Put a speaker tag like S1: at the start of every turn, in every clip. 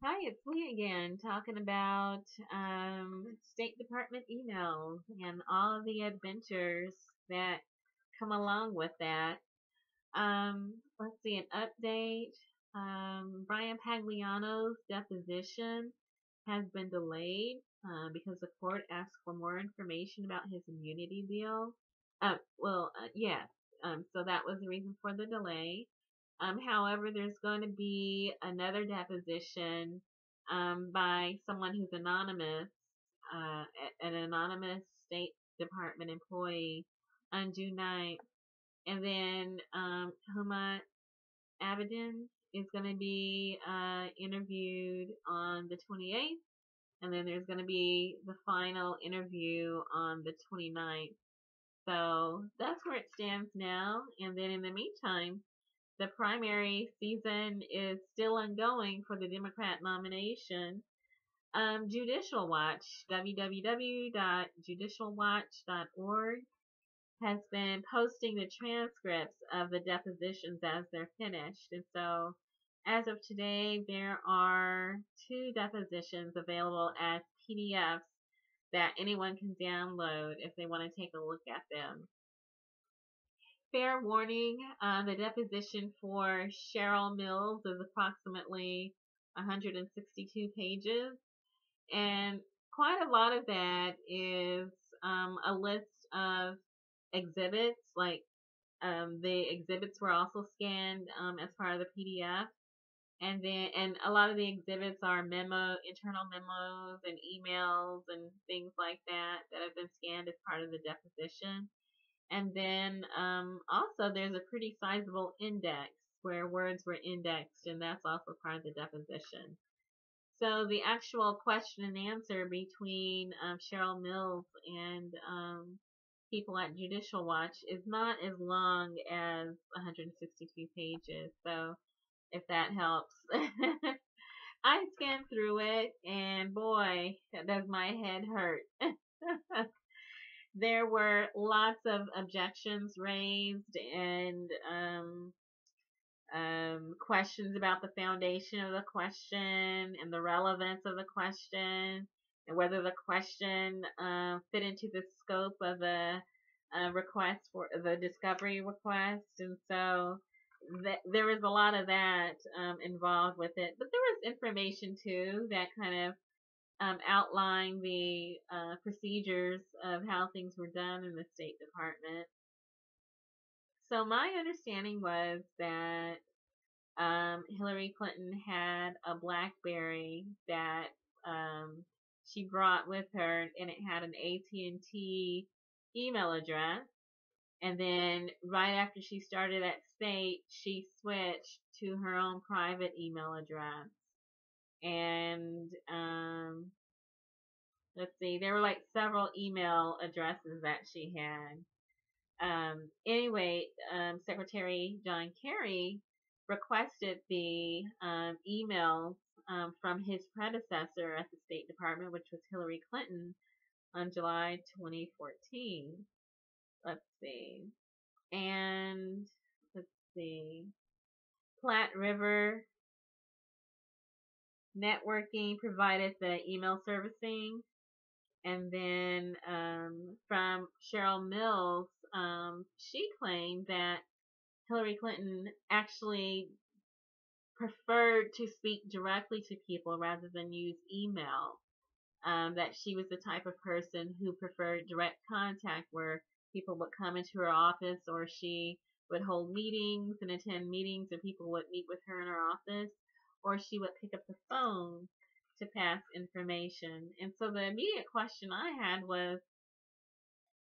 S1: Hi, it's me again, talking about State Department emails and all the adventures that come along with that. Let's see, an update. Brian Pagliano's deposition has been delayed because the court asked for more information about his immunity deal. Yes. So that was the reason for the delay. However, there's going to be another deposition by someone who's anonymous, uh, an anonymous State Department employee on June 9th. And then Huma Abedin is going to be interviewed on the 28th. And then there's going to be the final interview on the 29th. So that's where it stands now. And then in the meantime, the primary season is still ongoing for the Democrat nomination. Judicial Watch, www.judicialwatch.org, has been posting the transcripts of the depositions as they're finished. And so, as of today, there are 2 depositions available as PDFs that anyone can download if they want to take a look at them. Fair warning, the deposition for Cheryl Mills is approximately 162 pages, and quite a lot of that is a list of exhibits. Like the exhibits were also scanned as part of the PDF, and a lot of the exhibits are internal memos and emails and things like that that have been scanned as part of the deposition. And then also there's a pretty sizable index where words were indexed, and that's also part of the deposition. So the actual question and answer between Cheryl Mills and people at Judicial Watch is not as long as 162 pages. So if that helps. I scanned through it, and boy, does my head hurt. There were lots of objections raised and questions about the foundation of the question and the relevance of the question and whether the question fit into the scope of the request for the discovery request. And so there was a lot of that involved with it. But there was information too that kind of outline the procedures of how things were done in the State Department. So my understanding was that Hillary Clinton had a BlackBerry that she brought with her, and it had an AT&T email address. And then right after she started at State, she switched to her own private email address. And let's see, there were like several email addresses that she had. Anyway, Secretary John Kerry requested the emails from his predecessor at the State Department, which was Hillary Clinton, on July 2014. Let's see. And let's see. Platte River Networking provided the email servicing. And then from Cheryl Mills, she claimed that Hillary Clinton actually preferred to speak directly to people rather than use email. That she was the type of person who preferred direct contact, where people would come into her office, or she would hold meetings and attend meetings, or people would meet with her in her office, or she would pick up the phone to pass information. And so the immediate question I had was,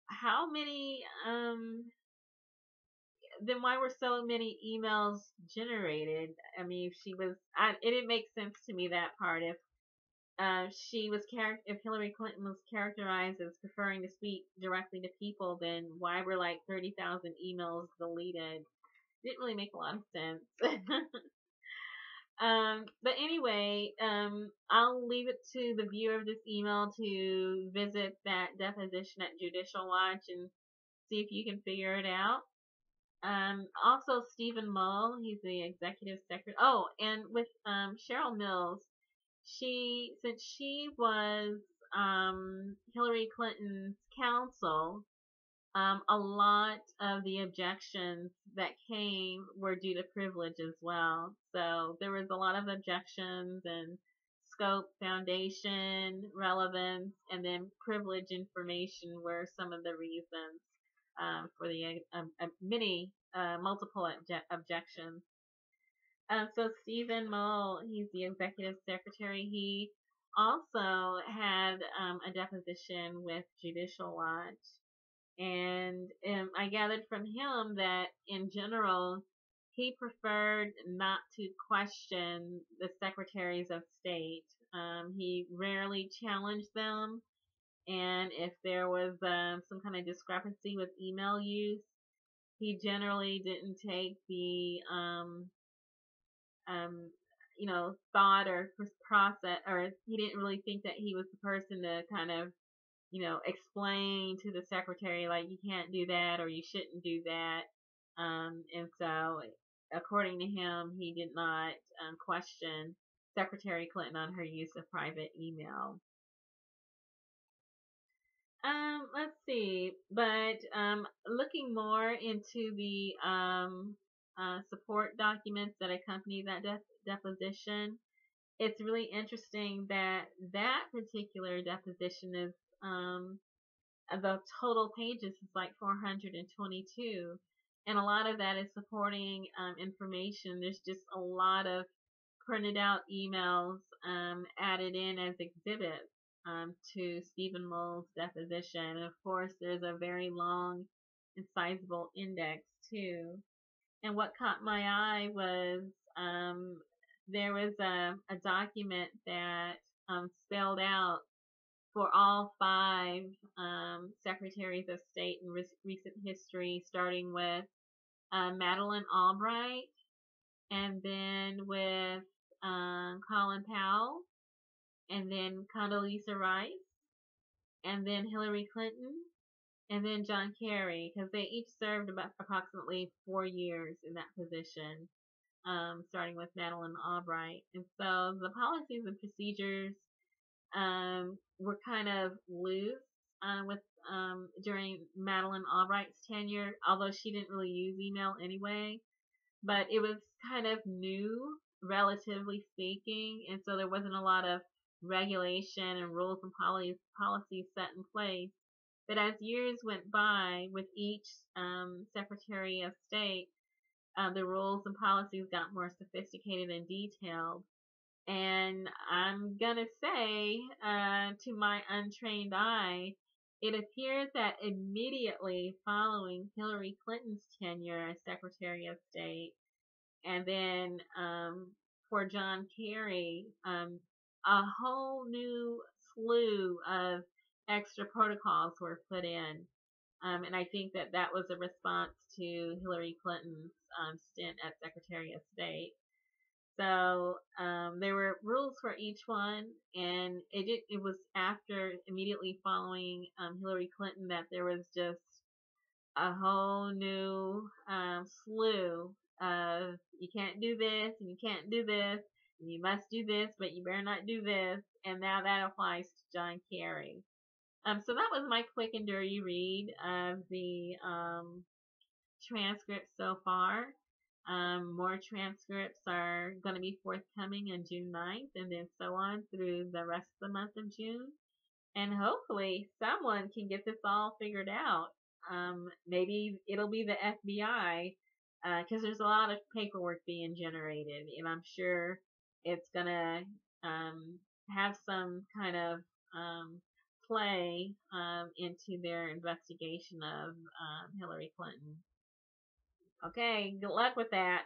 S1: how many, then why were so many emails generated? I mean, it didn't make sense to me, that part. If if Hillary Clinton was characterized as preferring to speak directly to people, then why were like 30,000 emails deleted? Didn't really make a lot of sense. But anyway, I'll leave it to the viewer of this email to visit that deposition at Judicial Watch and see if you can figure it out. Also, Stephen Mull, he's the executive secretary. Oh, and with Cheryl Mills, since she was Hillary Clinton's counsel, a lot of the objections that came were due to privilege as well. So there was a lot of objections and scope, foundation, relevance, and then privilege information were some of the reasons for the many multiple objections. So Stephen Mull, he's the executive secretary. He also had a deposition with Judicial Watch. And I gathered from him that in general, he preferred not to question the secretaries of state. He rarely challenged them. And if there was some kind of discrepancy with email use, he generally didn't take the thought or process, or he didn't really think that he was the person to kind of, explain to the secretary, like, you can't do that or you shouldn't do that. And so, according to him, he did not question Secretary Clinton on her use of private email. Let's see, but looking more into the support documents that accompany that deposition, it's really interesting that that particular deposition is the total pages is like 422, and a lot of that is supporting information. There's just a lot of printed out emails added in as exhibits to Stephen Mull's deposition. And of course, there's a very long and sizable index too. And what caught my eye was there was a document that spelled out for all 5 secretaries of state in recent history, starting with Madeleine Albright, and then with Colin Powell, and then Condoleezza Rice, and then Hillary Clinton, and then John Kerry, because they each served about approximately 4 years in that position, starting with Madeleine Albright. And so the policies and procedures were kind of loose with during Madeleine Albright's tenure, although she didn't really use email anyway. But it was kind of new, relatively speaking, and so there wasn't a lot of regulation and rules and policies set in place. But as years went by, with each Secretary of State, the rules and policies got more sophisticated and detailed. And I'm going to say, to my untrained eye, it appears that immediately following Hillary Clinton's tenure as Secretary of State, and then for John Kerry, a whole new slew of extra protocols were put in. And I think that that was a response to Hillary Clinton's stint as Secretary of State. So there were rules for each one, and it was after, immediately following Hillary Clinton, that there was just a whole new slew of, you can't do this, and you can't do this, and you must do this, but you better not do this, and now that applies to John Kerry. So that was my quick and dirty read of the transcripts so far. More transcripts are going to be forthcoming on June 9th, and then so on through the rest of the month of June. And hopefully someone can get this all figured out. Maybe it'll be the FBI, because there's a lot of paperwork being generated, and I'm sure it's going to have some kind of play into their investigation of Hillary Clinton. Okay, good luck with that.